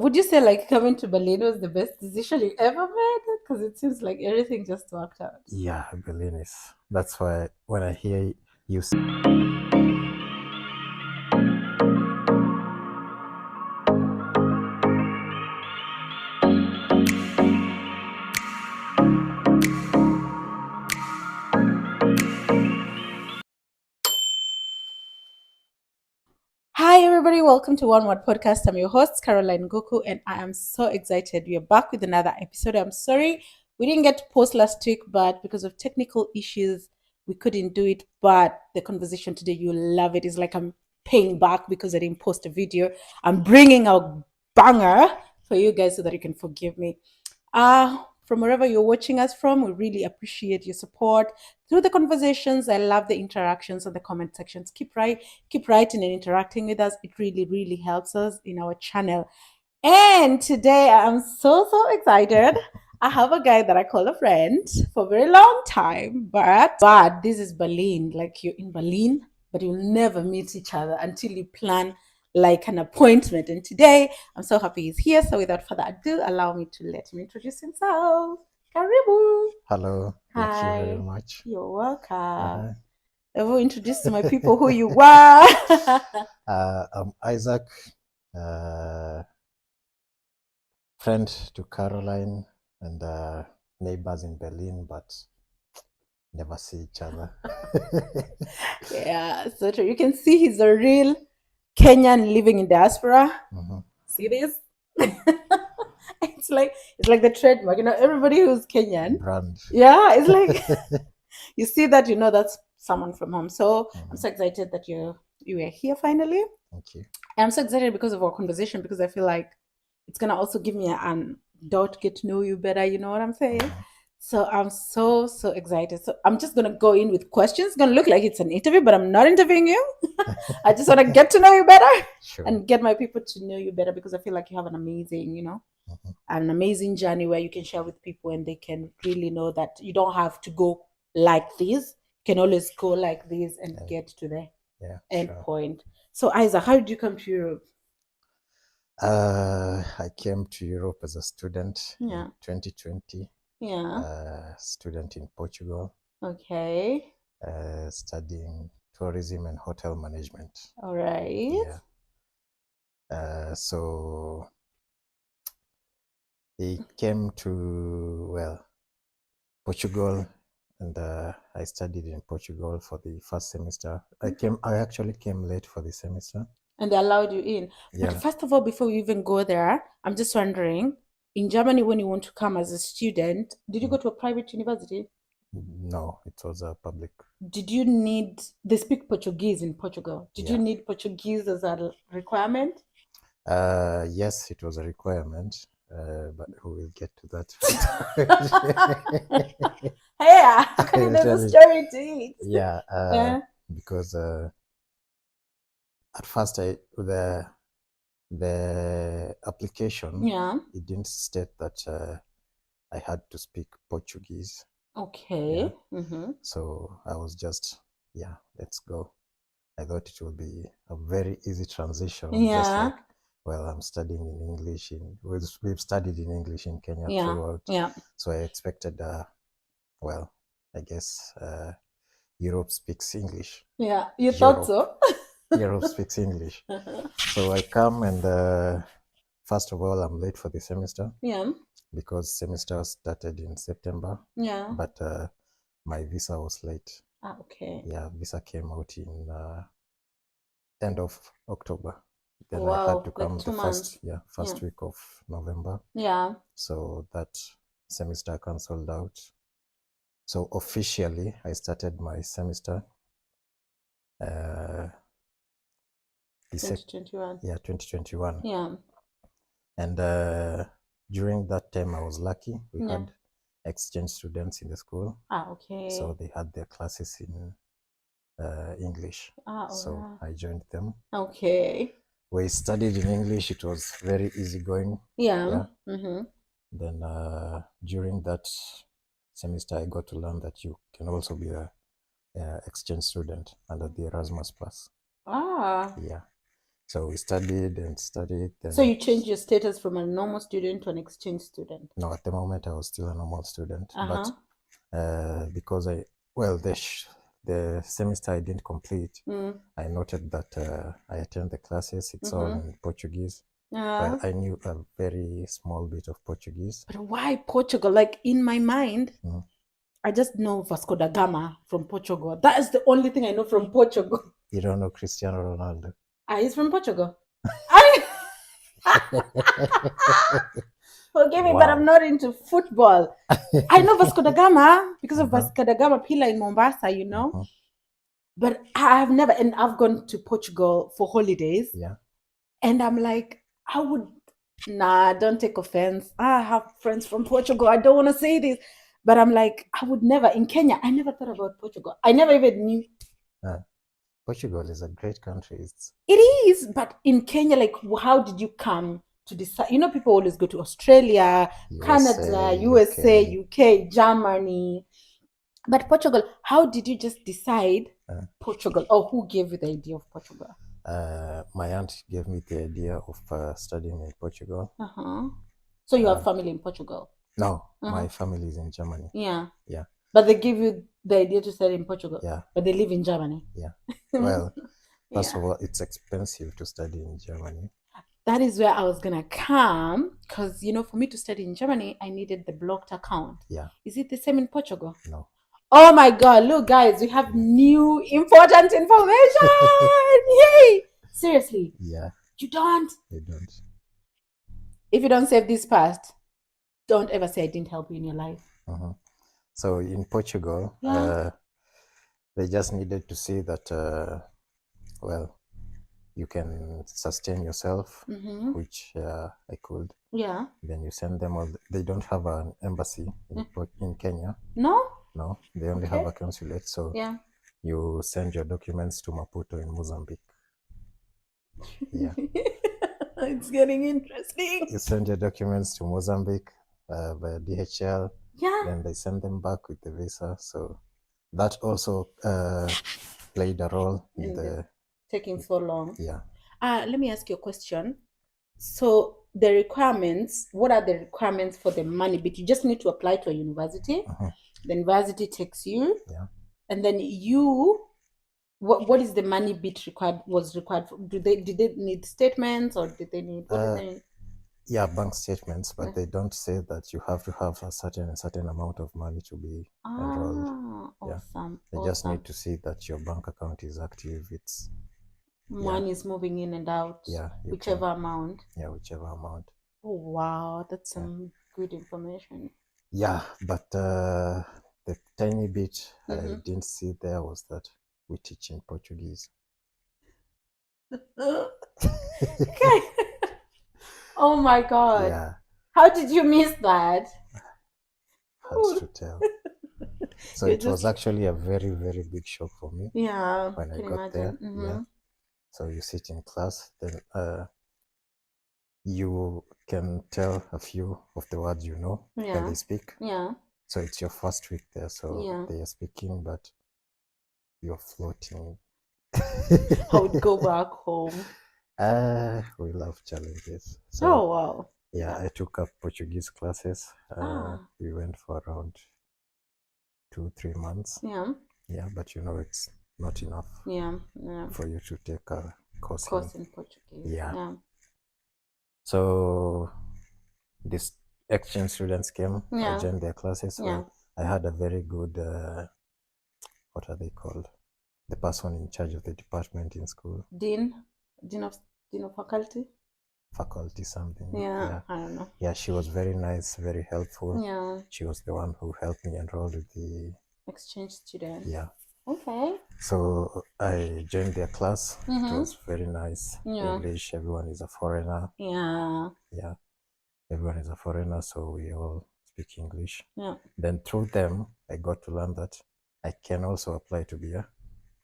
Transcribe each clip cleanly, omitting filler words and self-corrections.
would you say like coming to Berlin was the best decision you ever made? Because it seems like everything just worked out. Yeah, Berlin is. That's why when I hear you say, Hi, everybody. Welcome to One Word Podcast. I'm your host, Caroline Goku, and I am so excited. We are back with another episode. I'm sorry we didn't get to post last week, but because of technical issues, we couldn't do it. But the conversation today, you'll love it. It's like I'm paying back because I didn't post a video. I'm bringing a banger for you guys so that you can forgive me. From wherever you're watching us from, we really appreciate your support through the conversations. I love the interactions on the comment sections. Keep writing and interacting with us. It really, really helps us in our channel. And today I'm so excited. I have a guy that I call a friend for a very long time, but this is Berlin. Like you're in Berlin, but you'll never meet each other until you plan like an appointment. And today I'm so happy he's here. So without further ado, allow me to let him introduce himself. Karibu. hello, thank you very Hi. much. You're welcome. Uh-huh. I will introduce to my people who you are. I'm Isaac, friend to Caroline and neighbors in Berlin, but never see each other. Yeah, so true. You can see he's a real Kenyan living in diaspora. Mhm. See this? it's like the trademark. Everybody who's Kenyan. Brand. Yeah, it's like you see that, that's someone from home. So I'm Mhm. so excited that you are here finally. Thank you. And I'm so excited because of our conversation because I feel like it's gonna also give me an doubt, get to know you better. You know what I'm saying? Mhm. So I'm so excited. So I'm just gonna go in with questions. It's gonna look like it's an interview, but I'm not interviewing you. I just want to get to know you better Sure. and get my people to know you better because I feel like you have Mhm. an amazing journey where you can share with people and they can really know that you don't have to go like this. You can always go like this and Yeah, get to the yeah, end sure. point. So Isaac, how did you come to Europe? I came to Europe as a student in Yeah. 2020, Yeah. student in Portugal, Okay. studying tourism and hotel management. All right. Yeah. So he came to, Portugal, and I studied in Portugal for the first semester. I actually came late for the semester. And they allowed you in. But Yeah. first of all, before we even go there, I'm just wondering, in Germany, when you want to come as a student, did you go to a private university? No, it was a public. Did you need, they speak Portuguese in Portugal. Did you Yeah. need Portuguese as a requirement? Yes, it was a requirement, but we will get to that. Yeah, according to the story to it. Yeah, Yeah. because at first the application, Yeah. it didn't state that I had to speak Portuguese. Okay. Yeah. Mm-hmm. So I was just, yeah, let's go. I thought it would be a very easy transition, just Yeah. like, I'm studying in English. We've studied in English in Kenya Yeah. throughout. Yeah. So I expected, I guess Europe speaks English. Yeah. You thought Europe, so? Europe speaks English. So I come and first of all, I'm late for the semester Yeah. because semester started in September, Yeah. but my visa was late. Okay. Yeah, visa came out in end of October. Then I Wow, had to like come the 2 months. first week of November. Yeah. So that semester cancelled out. So officially, I started my semester. Uh, 2021. 2021. Yeah. And during that time, I was lucky. We Yeah. had exchange students in the school, Okay. so they had their classes in English. So Alright. I joined them. Okay. We studied in English. It was very easygoing. Yeah. Yeah. Mm-hmm. Then during that semester, I got to learn that you can also be a exchange student under the Erasmus Plus. Ah. Yeah. So we studied and studied. So you changed your status from a normal student to an exchange student? No, at the moment I was still a normal student, Uh-huh. but because the semester I didn't complete, I noted that I attend the classes. It's all in Portuguese. Well, I knew a very small bit of Portuguese. But why Portugal? Like in my mind, I just know Vasco da Gama from Portugal. That is the only thing I know from Portugal. You don't know Cristiano Ronaldo? He's from Portugal. I Forgive me, but I'm not into football. I know Vasco da Gama because of Vasco da Gama Pila in Mombasa, you know. But I've never, and I've gone to Portugal for holidays. Yeah. And I'm like, don't take offense. I have friends from Portugal. I don't want to say this. But I'm like, I would never, in Kenya, I never thought about Portugal. I never even knew. Portugal is a great country. It is, but in Kenya, like, how did you come to decide? You know, people always go to Australia, Canada, USA, UK, Germany. But Portugal, how did you just decide Portugal? Or who gave you the idea of Portugal? My aunt gave me the idea of studying in Portugal. So you have family in Portugal? No, my family is in Germany. Yeah. Yeah. But they give you the idea to study in Portugal? Yeah. But they live in Germany? Yeah. Well, first of all, it's expensive to study in Germany. That is where I was going to come because, you know, for me to study in Germany, I needed the blocked account. Yeah. Is it the same in Portugal? No. Oh my God, look, guys, we have new important information. Yay! Seriously. Yeah. You don't? You don't. If you don't save this past, don't ever say I didn't help you in your life. So in Portugal, they just needed to see that, you can sustain yourself, which I could. Yeah. Then you send them all. They don't have an embassy in Kenya. No? No, they only have a consulate. So you send your documents to Maputo in Mozambique. Yeah. It's getting interesting. You send your documents to Mozambique via DHL. Yeah. Then they send them back with the visa. So that also played a role in the taking so long. Yeah. Let me ask you a question. So the requirements, what are the requirements for the money bit? You just need to apply to a university. The university takes you. Yeah. And then you, what is the money bit was required for? Did they need statements or did they need what did they need? Yeah, bank statements, but they don't say that you have to have a certain amount of money to be enrolled. Awesome. They just need to see that your bank account is active. It's money is moving in and out. Yeah. Whichever amount. Yeah, whichever amount. Oh wow, that's some good information. Yeah, but the tiny bit I didn't see there was that we teach in Portuguese. Okay. Oh my God. Yeah. How did you miss that? Hard to tell. So it was actually a very, very big shock for me. Yeah. When I got there. Yeah. So you sit in class, then you can tell a few of the words you know when they speak. Yeah. So it's your first week there, so they are speaking, but you're floating. I would go back home. We love challenges. So, oh wow. Yeah, I took up Portuguese classes. We went for around 2-3 months. Yeah. Yeah, but you know it's not enough. Yeah. For you to take a course in Portuguese. Yeah. So these exchange students came. I joined their classes. So I had a very good what are they called? The person in charge of the department in school. Dean of faculty? Faculty something. Yeah, I don't know. Yeah, she was very nice, very helpful. Yeah. She was the one who helped me enroll with the exchange student. Yeah. Okay. So I joined their class. It was very nice. English, everyone is a foreigner. Yeah. Yeah. Everyone is a foreigner, so we all speak English. Yeah. Then through them, I got to learn that I can also apply to be a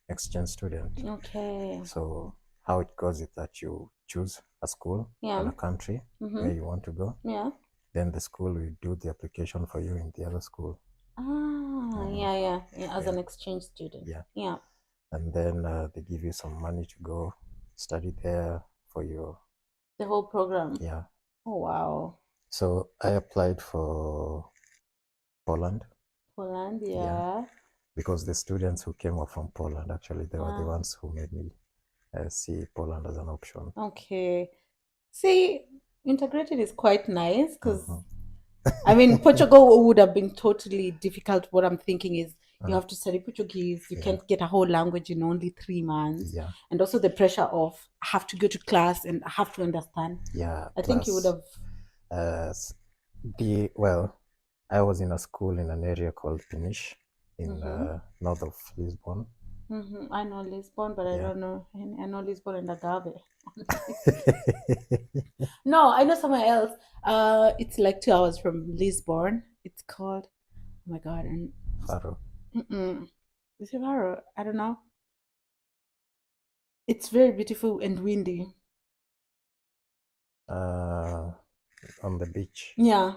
exchange student. Okay. So how it goes is that you choose a school and a country where you want to go. Yeah. Then the school will do the application for you in the other school. As an exchange student. Yeah. And then they give you some money to go study there, for your... The whole program? Yeah. Oh, wow. So I applied for Poland. Poland, yeah. Because the students who came up from Poland, actually, they were the ones who made me see Poland as an option. Okay. See, integrated is quite nice because, I mean, Portugal would have been totally difficult. What I'm thinking is you have to study Portuguese. You can't get a whole language in only 3 months. Yeah. And also the pressure of have to go to class and have to understand. Yeah. I think you would have... Well, I was in a school in an area called Peniche in north of Lisbon. I know Lisbon, but I don't know. I know Lisbon and Agave. No, I know somewhere else. It's like 2 hours from Lisbon. It's called, oh my god, and Faro. Is it Faro? I don't know. It's very beautiful and windy. On the beach. Yeah.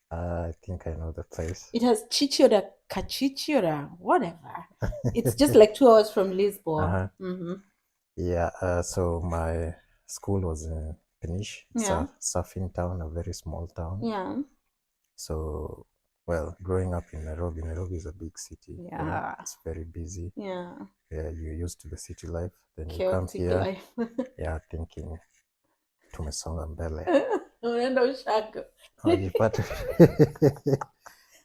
I think I know the place. It has Chichora, Cachichora, whatever. It's just like 2 hours from Lisbon. Yeah. So my school was in Peniche. It's a surfing town, a very small town. Yeah. So, well, growing up in Nairobi is a big city. Yeah. You know, it's very busy. Yeah. Yeah, you're used to the city life. Then you Chaotic come here. life. Yeah, thinking tumesonga mbele. Unaenda ushaka.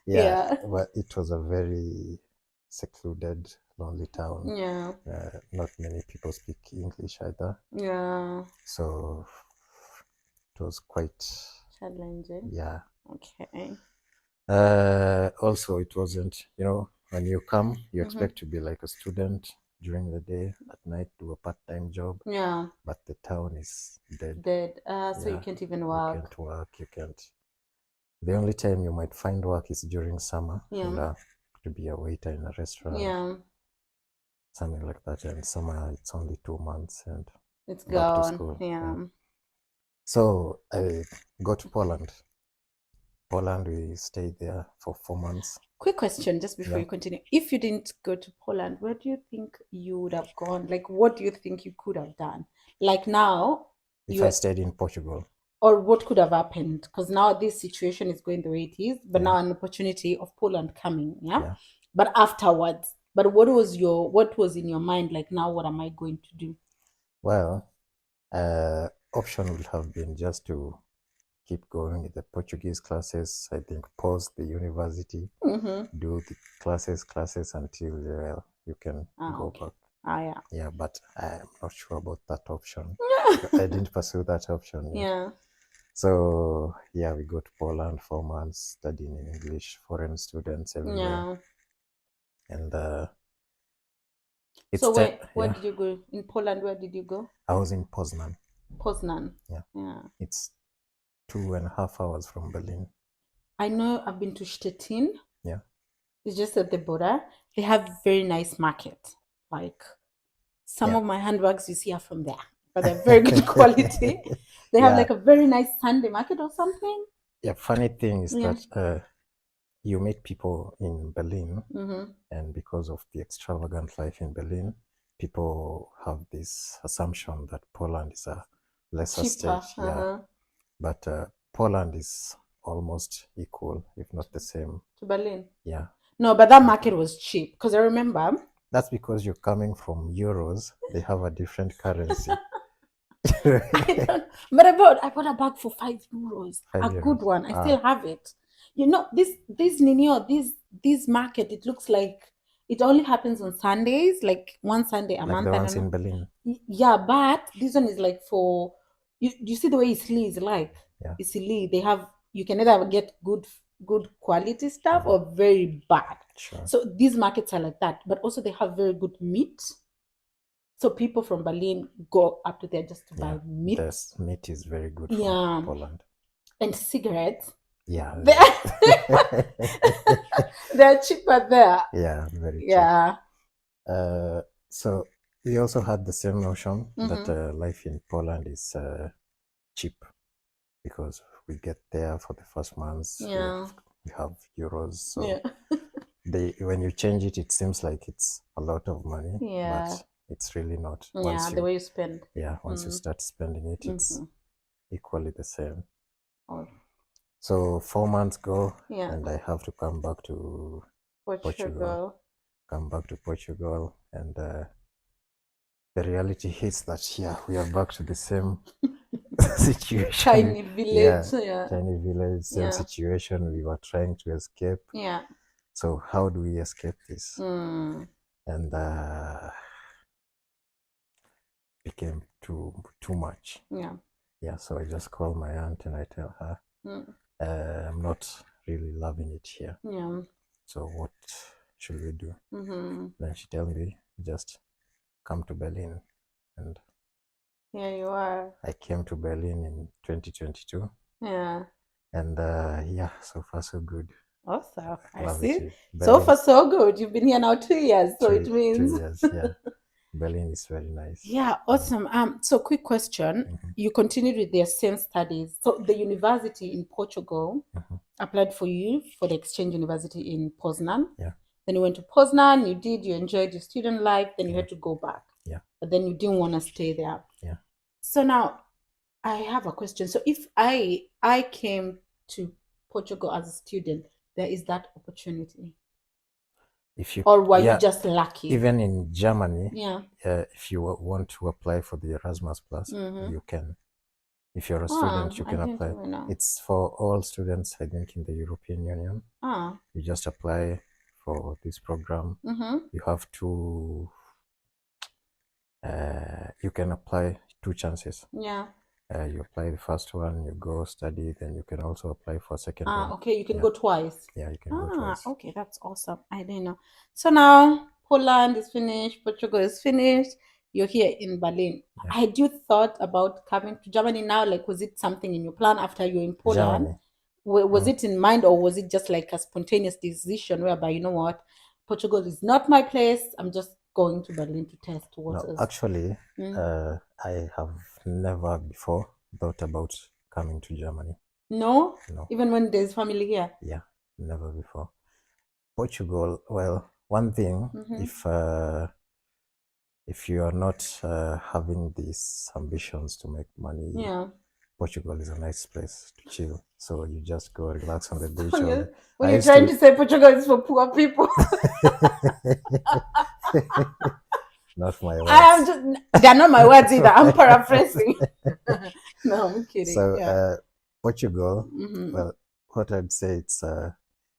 Yeah, but it was a very secluded, lonely town. Yeah. Not many people speak English either. Yeah. So it was quite challenging. Yeah. Okay. Also, it wasn't, when you come, you expect to be like a student during the day, at night do a part-time job. Yeah. But the town is dead. So you can't even work. You can't work. You can't. The only time you might find work is during summer. Yeah. To be a waiter in a restaurant. Yeah. Something like that. And summer, it's only 2 months and it's back to gone. school. Yeah. So I got to Poland. We stayed there for 4 months. Quick question, just before you continue. If you didn't go to Poland, where do you think you would have gone? Like, what do you think you could have done? Like now, if I stayed in Portugal. Or what could have happened? Because now this situation is going the way it is, but now an opportunity of Poland coming. Yeah. But afterwards, what was in your mind? Like now, what am I going to do? Well, option would have been just to keep going with the Portuguese classes. I think pause the university, do the classes until you can go back. Yeah, but I'm not sure about that option. I didn't pursue that option. Yeah. So yeah, we go to Poland 4 months, studying in English, foreign students everywhere. Yeah. And so where did you go in Poland? Where did you go? I was in Poznan. Poznan. Yeah. It's 2.5 hours from Berlin. I know. I've been to Stettin. Yeah. It's just at the border. They have very nice market. Like some of my handbags you see are from there, but they're very good quality. They have like a very nice Sunday market or something. Yeah. Funny thing is that you meet people in Berlin, and because of the extravagant life in Berlin, people have this assumption that Poland is a lesser state. Yeah. But Poland is almost equal, if not the same. To Berlin? Yeah. No, but that market was cheap. Because I remember... That's because you're coming from euros. They have a different currency. But I bought a bag for 5 euros. Good one. I still have it. This market, it looks like it only happens on Sundays, like one Sunday a month. Like the ones in Berlin. Yeah, but this one is like for... You see the way Isli is like? Yeah. Isli, you can either get good quality stuff or very bad. Sure. So these markets are like that, but also they have very good meat. So people from Berlin go up to there just to buy meat. The meat is very good from Poland. And cigarettes. Yeah. They're cheaper there. Yeah, very cheap. Yeah. So we also had the same notion that life in Poland is cheap because we get there for the first months. Yeah. We have euros. So when you change it, it seems like it's a lot of money. Yeah. But it's really not. The way you spend. Yeah, once you start spending it, it's equally the same. So 4 months go, and I have to come back to Portugal. Come back to Portugal, and the reality hits that we are back to the same situation. Tiny village. Tiny village, same situation. We were trying to escape. So how do we escape this? And became too much. So I just call my aunt and I tell her, I'm not really loving it here. So what should we do? Then she tells me, just come to Berlin. And here you are. I came to Berlin in 2022. And so far so good. Awesome. I see. So far so good. You've been here now 2 years, so it means 2 years. Yeah. Berlin is very nice. Yeah, awesome. So quick question. You continued with their same studies. So the university in Portugal applied for you for the exchange university in Poznan. Then you went to Poznan, you enjoyed your student life, then you had to go back. But then you didn't want to stay there. So now I have a question. So if I came to Portugal as a student, there is that opportunity. Or were you just lucky? Even in Germany, if you want to apply for the Erasmus Plus, you can. If you're a student, you can apply. It's for all students, I think, in the European Union. You just apply for this program. You have to. You can apply 2 chances. You apply the first one, you go study, then you can also apply for second one. Okay, you can go twice. Yeah, you can go twice. Okay, that's awesome. I didn't know. So now Poland is finished, Portugal is finished. You're here in Berlin. Had you thought about coming to Germany now? Like, was it something in your plan after you were in Poland? Was it in mind, or was it just like a spontaneous decision whereby, you know what, Portugal is not my place, I'm just going to Berlin to test waters? No, actually, I have never before thought about coming to Germany. No? Even when there's family here? Yeah, never before. Portugal, well, one thing, if you are not having these ambitions to make money, Portugal is a nice place to chill. So you just go relax on the beach. Were you trying to say Portugal is for poor people? Not my words. They're not my words either. I'm paraphrasing. No, I'm kidding. So Portugal, well, what I'd say, it's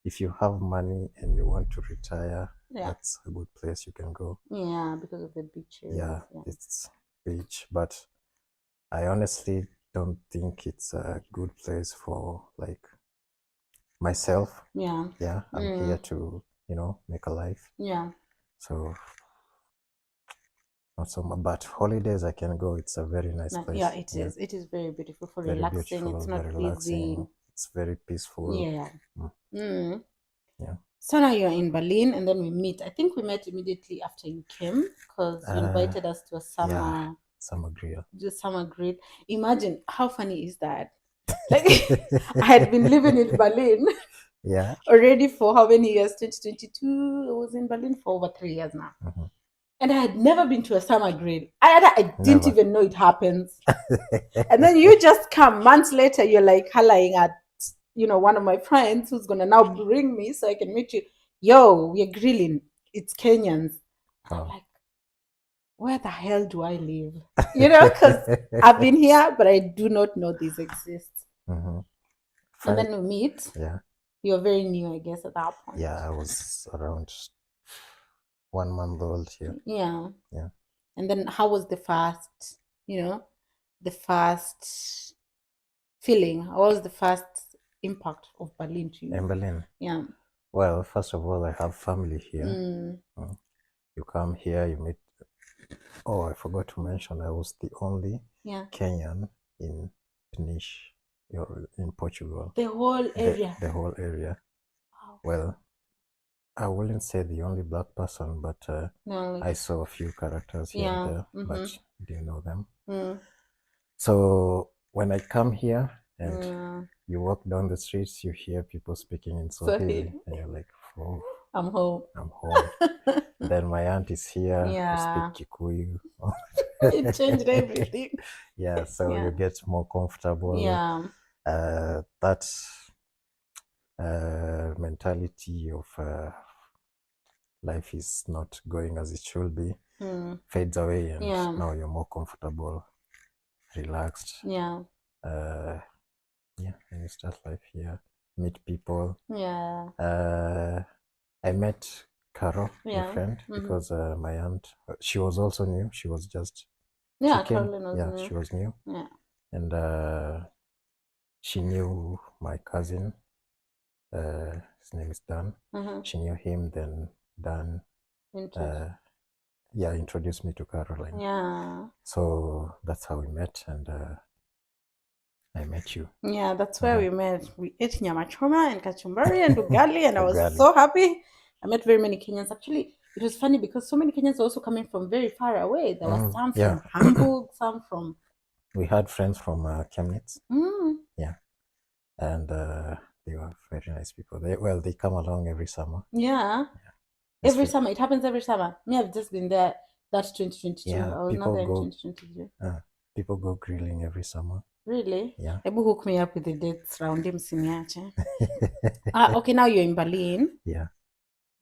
if you have money and you want to retire, that's a good place you can go. Yeah, because of the beaches. Yeah, it's beach, but I honestly don't think it's a good place for like myself. Yeah, I'm here to make a life. So not so much, but holidays I can go. It's a very nice place. Yeah, it is. It is very beautiful for very relaxing. Beautiful, it's not busy. It's very peaceful. Yeah. So now you're in Berlin, and then we meet. I think we met immediately after you came because you invited us to a summer grill. Just summer grill. Imagine how funny is that? Like, I had been living in Berlin. Already for how many years? 2022. I was in Berlin for over 3 years now. And I had never been to a summer grill. I didn't even know it happens. And then you just come months later, you're like hollering at, one of my friends who's going to now bring me so I can meet you. Yo, we're grilling. It's Kenyans. And I'm like, where the hell do I live? Because I've been here, but I do not know these exist. And then we meet. You're very new, I guess, at that point. Yeah, I was around 1 month old here. Yeah. And then how was the first, the first feeling? How was the first impact of Berlin to you? In Berlin? Yeah. Well, first of all, I have family here. You come here, you meet. Oh, I forgot to mention, I was the only Kenyan in Peniche, in Portugal. The whole area? The whole area. Wow. Well, I wouldn't say the only black person, but I saw a few characters here and there, but didn't know them. So when I come here and you walk down the streets, you hear people speaking in Swahili, and you're like, oh. I'm home. I'm home. Then my aunt is here who speak Kikuyu. It changed everything. Yeah, so you get more comfortable. Yeah. That mentality of life is not going as it should be fades away, and now you're more comfortable, relaxed. Yeah. And you start life here, meet people. Yeah. I met Carol, my friend, because my aunt, she was also new. She was just Caroline was new. She was new. Yeah. And she knew my cousin. His name is Dan. She knew him. Then Dan, introduced me to Caroline. Yeah. So that's how we met, and I met you. Yeah, that's where we met. We ate nyama choma and kachumbari and ugali, and I was so happy. I met very many Kenyans. Actually, it was funny because so many Kenyans were also coming from very far away. There were some from Hamburg, some from... We had friends from Chemnitz. Yeah. And they were very nice people. They come along every summer. Yeah. Every summer. It happens every summer. Me, I've just been there. That's 2022. Yeah, I was not there in 2023. People go grilling every summer. Really? Yeah. Ebu hook me up with the dates round him siniache. Okay, now you're in Berlin. Yeah.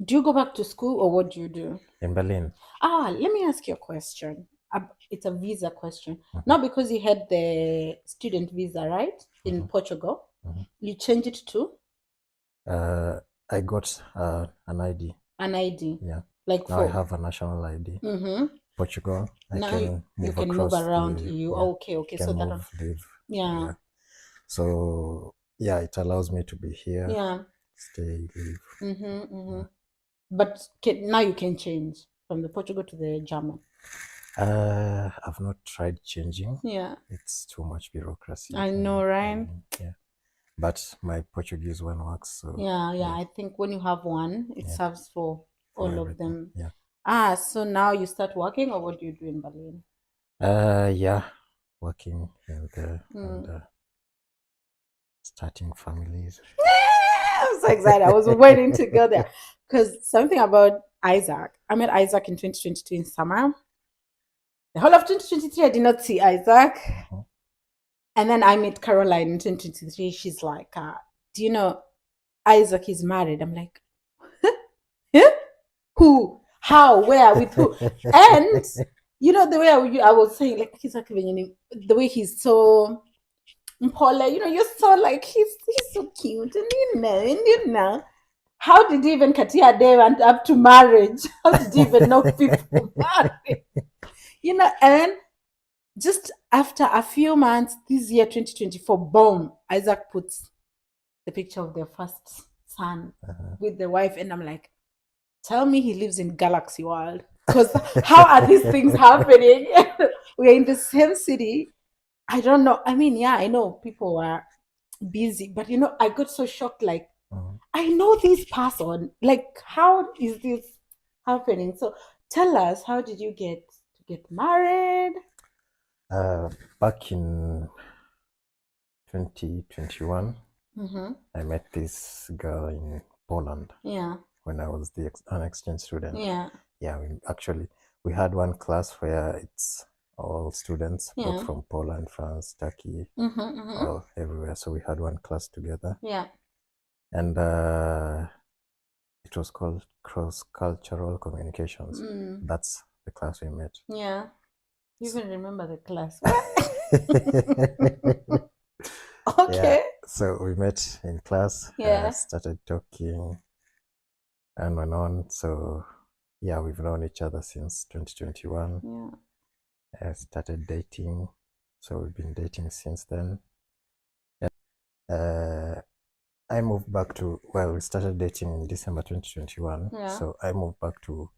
Do you go back to school or what do you do? In Berlin. Let me ask you a question. It's a visa question. Not because you had the student visa, right? In Portugal. You changed it to? I got an ID. An ID? Yeah. Like now I have a national ID. Portugal. Now you can move around EU. Okay. So that live. Yeah. So it allows me to be here. Yeah. Stay, live. But now you can change from the Portugal to the German. I've not tried changing. Yeah. It's too much bureaucracy. I know, right? Yeah. But my Portuguese one works. So yeah. I think when you have one, it serves for all everything. Of them. Yeah. So now you start working, or what do you do in Berlin? Working and starting families. I'm so excited. I was waiting to go there because something about Isaac. I met Isaac in 2022 in summer. The whole of 2023, I did not see Isaac. And then I met Caroline in 2023. She's like, do you know Isaac is married? I'm like, who? How? Where? With who? And you know, the way I was saying, like, the way he's so Mpole, you're so like, he's so cute. And you know, how did even Katia Day went up to marriage? How did you even know people married? And then just after a few months, this year, 2024, boom, Isaac puts the picture of their first son with the wife. And I'm like, tell me he lives in Galaxy World. Because how are these things happening? We're in the same city. I don't know. I mean, I know people are busy, but I got so shocked. Like, I know this person. Like, how is this happening? So tell us, how did you get married? Back in 2021, I met this girl in Poland. Yeah. When I was an exchange student. Yeah. Yeah, we had one class where it's all students, both from Poland, France, Turkey, all everywhere. So we had one class together. Yeah. And it was called Cross-Cultural Communications. That's the class we met. Yeah. You even remember the class. Okay. Yeah. So we met in class. Started talking and went on. So we've known each other since 2021. Yeah. I started dating. So we've been dating since then. I moved back we started dating in December 2021. Yeah. So I moved back to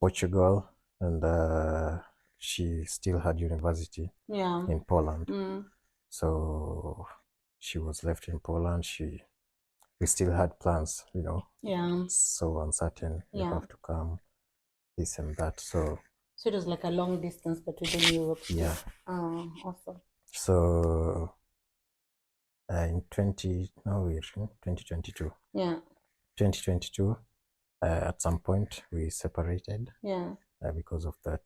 Portugal, and she still had university in Poland. So she was left in Poland. We still had plans, so uncertain. You have to come, this and that. So it was like a long distance, but within Europe. Yeah. Oh, awesome. So in 2022. Yeah. 2022, At some point, we separated. Yeah. Because of that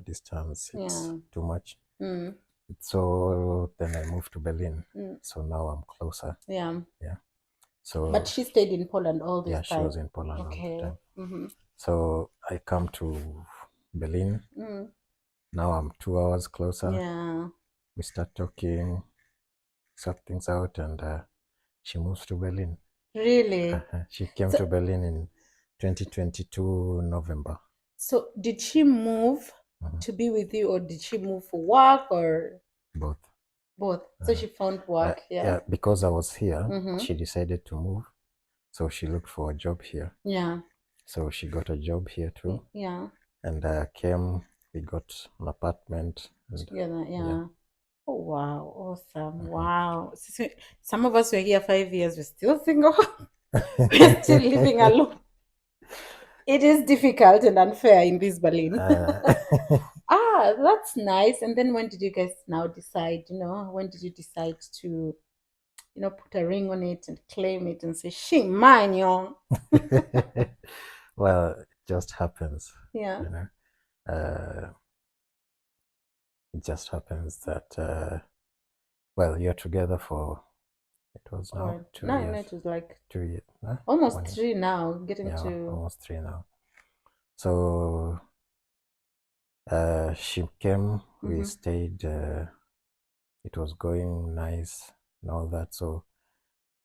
distance, it's too much. Mm. So then I moved to Berlin. So now I'm closer. Yeah. Yeah. So. But she stayed in Poland all this time. Yeah, she was in Poland all the time. Mm-hmm. So I come to Berlin. Now I'm 2 hours closer. Yeah. We start talking, sort things out, and she moves to Berlin. Really? She came to Berlin in 2022 November. So did she move to be with you, or did she move for work, or both? So she found work. Yeah, because I was here, she decided to move, so she looked for a job here. Yeah. So she got a job here too. Yeah. And came. We got an apartment together. Yeah. Oh wow! Awesome! Wow. So some of us were here 5 years. We're still single. We're still living alone. It is difficult and unfair in this Berlin. That's nice. And then when did you guys now decide? When did you decide to, put a ring on it and claim it and say, "She mine, yo"? Well, it just happens. Yeah. It just happens that well, you're together for. It was now 2 years. No, it was like 2 years. Huh? Almost 3 now. Getting to almost 3 now. So she came. We stayed. It was going nice and all that. So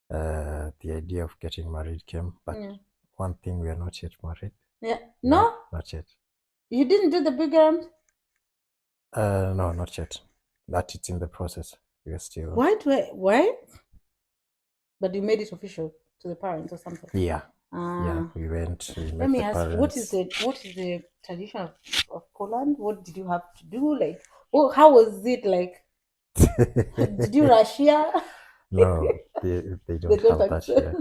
the idea of getting married came. But one thing, we are not yet married. Yeah. No? Not yet. You didn't do the big round? No, not yet. But it's in the process. We are still. Why? But you made it official to the parents or something? Yeah. Yeah, we went. Let me ask, what is the tradition of Poland? What did you have to do? Like, how was it like? Did you rush here? No, they don't have that here.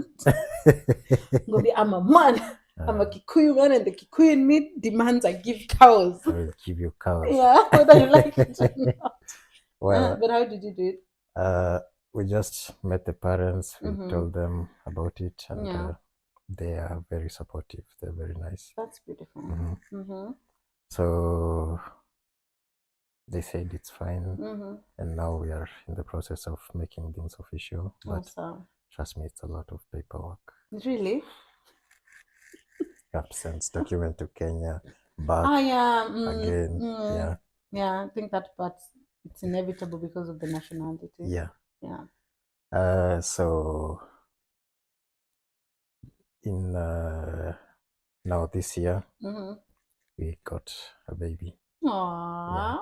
I'm a man. I'm a Kikuyu man, and the Kikuyu in me demands I give cows. I will give you cows. Yeah, whether you like it or not. Well, but how did you do it? We just met the parents. We told them about it, and they are very supportive. They're very nice. That's beautiful. So they said it's fine, and now we are in the process of making things official. But trust me, it's a lot of paperwork. Really? You have to send document to Kenya, back again. Yeah, I think that part, it's inevitable because of the nationality. Yeah. So in now this year, we got a baby. Aww.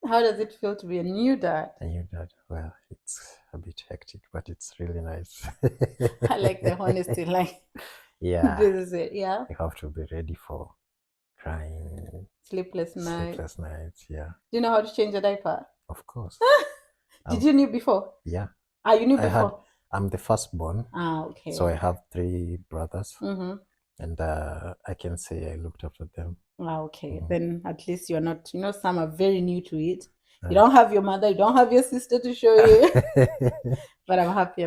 How does it feel to be a new dad? A new dad. Well, it's a bit hectic, but it's really nice. I like the honesty. Like, yeah, this is it. Yeah, you have to be ready for crying, sleepless nights. Sleepless nights. Yeah. Do you know how to change a diaper? Of course. Did you knew before? Yeah. You knew before? I'm the firstborn. Okay. So I have 3 brothers. And I can say I looked after them. Okay. Then at least you're not, some are very new to it. You don't have your mother, you don't have your sister to show you. But I'm happy.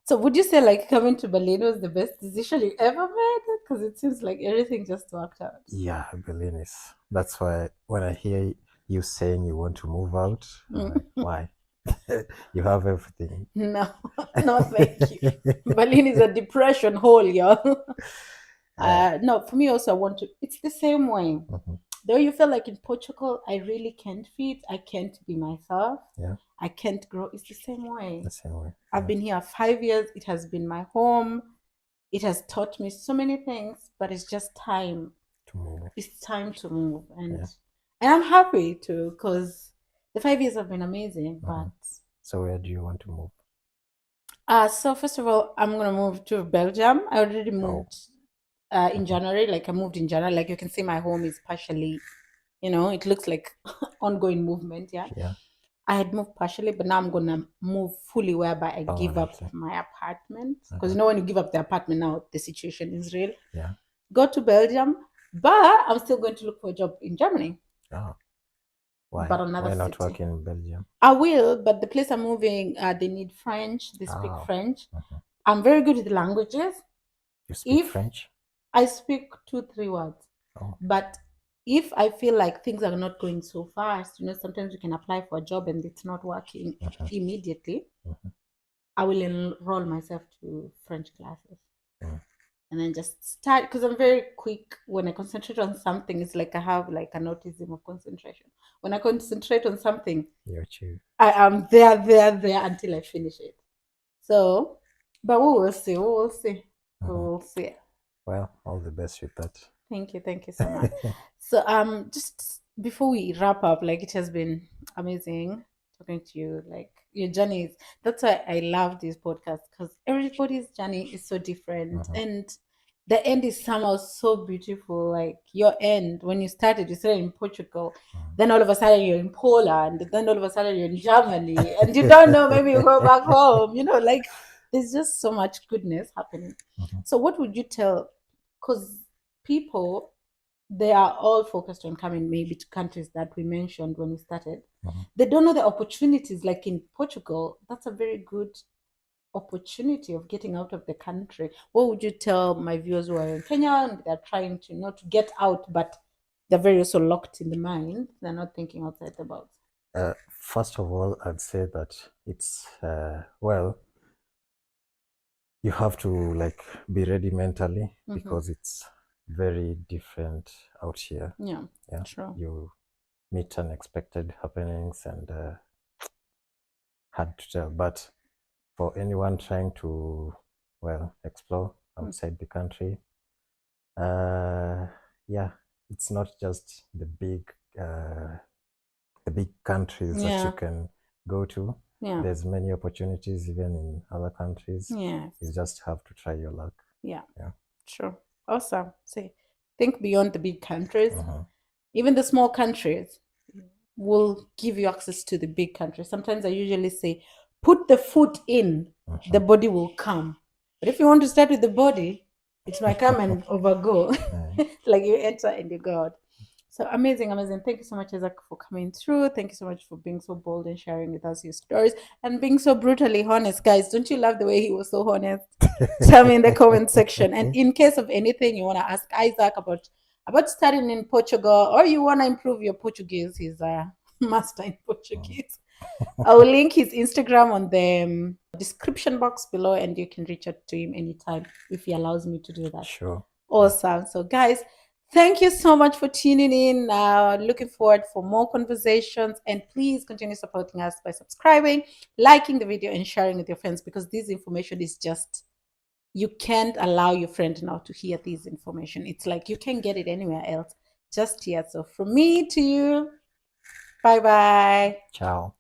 So would you say like coming to Berlin was the best decision you ever made? Because it seems like everything just worked out. Yeah, Berlin is. That's why when I hear you saying you want to move out, I'm like, why? You have everything. No, thank you. Berlin is a depression hole, y'all. No, for me also, it's the same way. Though you feel like in Portugal, I really can't fit. I can't be myself. Yeah. I can't grow. It's the same way. The same way. I've been here 5 years. It has been my home. It has taught me so many things, but it's just time to move. It's time to move. And I'm happy to, because the 5 years have been amazing. But so where do you want to move? So first of all, I'm going to move to Belgium. I already moved in January. Like I moved in January. Like you can see my home is partially, it looks like ongoing movement. Yeah. I had moved partially, but now I'm going to move fully, whereby I give up my apartment. Because when you give up the apartment now, the situation is real. Yeah. Go to Belgium, but I'm still going to look for a job in Germany. Oh. Why? But another Why not city. work in Belgium? I will, but the place I'm moving, they need French. They speak French. I'm very good with languages. You speak French? I speak 2-3 words. Oh. But if I feel like things are not going so fast, sometimes you can apply for a job and it's not working immediately. I will enroll myself to French classes. And then just start, because I'm very quick. When I concentrate on something, it's like I have like an autism of concentration. When I concentrate on something, I am there until I finish it. So, but we will see. We will see. We will see. Well, all the best with that. Thank you so much. So, just before we wrap up, like, it has been amazing talking to you. Like, your journey is, that's why I love this podcast, because everybody's journey is so different, and the end is somehow so beautiful. Like, your end, when you started in Portugal, then all of a sudden you're in Poland, then all of a sudden you're in Germany, and you don't know, maybe you go back home. Like, there's just so much goodness happening. So what would you tell, because people, they are all focused on coming maybe to countries that we mentioned when we started. They don't know the opportunities. Like in Portugal, that's a very good opportunity of getting out of the country. What would you tell my viewers who are in Kenya and they're trying to not get out, but they're very also locked in the mind? They're not thinking outside the box. First of all, I'd say that it's well, you have to like be ready mentally, because it's very different out here. Yeah, true. You meet unexpected happenings and hard to tell. But for anyone trying to, well, explore outside the country, yeah, it's not just the big countries that you can go to. There's many opportunities even in other countries. You just have to try your luck. Yeah. Sure. Awesome. See, think beyond the big countries. Even the small countries will give you access to the big countries. Sometimes I usually say, put the foot in, the body will come. But if you want to start with the body, it might come and overgo. Like you enter and you go out. So amazing. Thank you so much, Isaac, for coming through. Thank you so much for being so bold and sharing with us your stories and being so brutally honest. Guys, don't you love the way he was so honest? Tell me in the comment section. And in case of anything you want to ask Isaac about studying in Portugal, or you want to improve your Portuguese, he's a master in Portuguese. I will link his Instagram on the description box below, and you can reach out to him anytime if he allows me to do that. Sure. Awesome. So guys, thank you so much for tuning in. Looking forward for more conversations, and please continue supporting us by subscribing, liking the video, and sharing with your friends, because this information is just, you can't allow your friend now to hear this information. It's like you can't get it anywhere else, just here. So from me to you, bye-bye. Ciao.